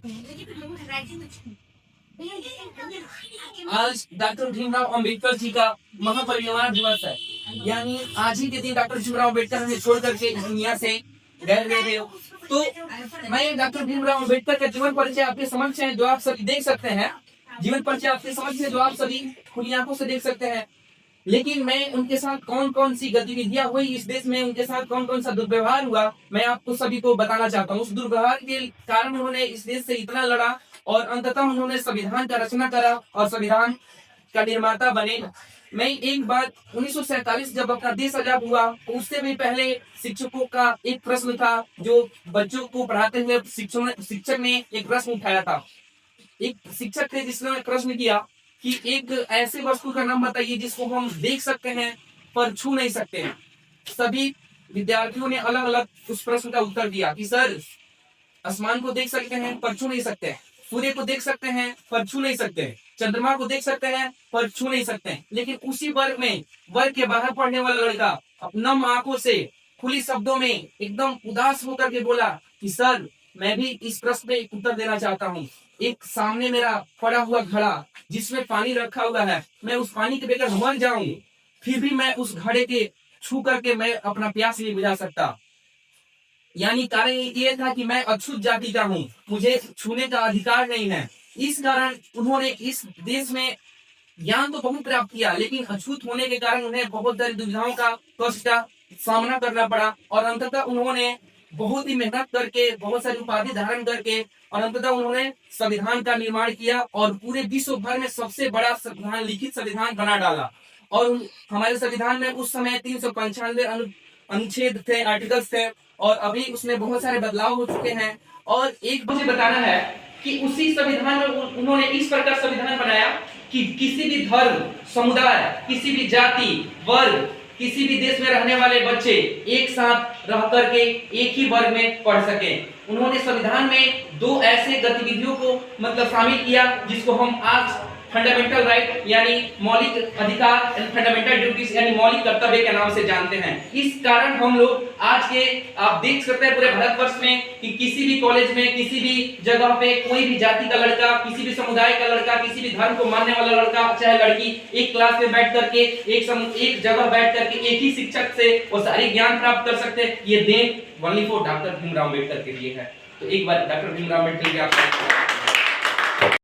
आज डॉक्टर भीमराव अंबेडकर जी का महापरिनिर्वाण दिवस है। यानी आज ही के दिन डॉक्टर भीमराव अंबेडकर हमें छोड़ करके इस दुनिया से गए रहे हो। तो मैं डॉक्टर भीमराव अंबेडकर का जीवन परिचय आपके समक्ष है, जो आप सभी देख सकते हैं। जीवन परिचय आपके समक्ष है, जो आप सभी खुली आंखों से देख सकते हैं। लेकिन मैं उनके साथ कौन कौन सी गतिविधियां हुई इस देश में, उनके साथ कौन कौन सा दुर्व्यवहार हुआ, मैं आपको सभी को बताना चाहता हूँ। उस दुर्व्यवहार के कारण उन्होंने इस देश से इतना लड़ा और अंततः उन्होंने संविधान का रचना करा और संविधान का निर्माता बने। मैं एक बात 1947 जब अपना देश आजाद हुआ, उससे भी पहले शिक्षकों का एक प्रश्न था, जो बच्चों को पढ़ाते हुए शिक्षक ने एक प्रश्न उठाया था। एक शिक्षक थे जिसने प्रश्न किया कि एक ऐसे वस्तु का नाम बताइए जिसको हम देख सकते हैं पर छू नहीं सकते हैं। सभी विद्यार्थियों ने अलग अलग उस प्रश्न का उत्तर दिया कि सर, आसमान को देख सकते हैं पर छू नहीं सकते, सूर्य को देख सकते हैं पर छू नहीं सकते, चंद्रमा को देख सकते हैं पर छू नहीं सकते। लेकिन उसी वर्ग में, वर्ग के बाहर पढ़ने वाला लड़का नम आंखों से खुली शब्दों में एकदम उदास होकर के बोला कि सर, मैं भी इस प्रश्न पे एक उत्तर देना चाहता हूँ। एक सामने मेरा पड़ा हुआ घड़ा जिसमें पानी रखा हुआ है, मैं उस पानी के बगैर मर जाऊं, फिर भी मैं उस घड़े के छू करके मैं अपना प्यास नहीं बुझा सकता। यानी कारण ये था कि मैं अछूत जाति का हूँ, मुझे छूने का अधिकार नहीं है। इस कारण उन्होंने इस देश में ज्ञान तो बहुत प्राप्त किया, लेकिन अछूत होने के कारण उन्हें बहुत सारी दुविधाओं का कष्ट का सामना करना पड़ा और अंततः उन्होंने बहुत ही मेहनत करके, बहुत सारी उपाधि धारण करके और अंततः उन्होंने संविधान का निर्माण किया और पूरे विश्व भर में सबसे बड़ा संविधान, लिखित संविधान बना डाला। और हमारे संविधान में उस समय 395 अनुच्छेद थे, आर्टिकल्स थे, और अभी उसमें बहुत सारे बदलाव हो चुके हैं। और एक मुझे बताना है कि उसी संविधान में उन्होंने इस प्रकार संविधान बनाया कि किसी भी धर्म, समुदाय, किसी भी जाति, वर्ग, किसी भी देश में रहने वाले बच्चे एक साथ रह करके एक ही वर्ग में पढ़ सके। उन्होंने संविधान में दो ऐसे गतिविधियों को मतलब शामिल किया जिसको हम आज फंडामेंटल राइट यानी मौलिक अधिकार, फंडामेंटल ड्यूटीज यानी मौलिक कर्तव्य के नाम से जानते हैं। इस कारण हम लोग आज के, आप देख सकते हैं पूरे भारतवर्ष में कि किसी भी कॉलेज में, किसी भी जगह पे कोई भी जाति का लड़का, किसी भी समुदाय का लड़का, किसी भी धर्म को मानने वाला लड़का चाहे लड़की एक क्लास में बैठ करके एक जगह बैठ करके एक ही शिक्षक से वो सारी ज्ञान प्राप्त कर सकते हैं। ये then only for doctor Bhimrao Ambedkar के लिए है। तो एक बार डॉक्टर भीमराव अम्बेडकर के आप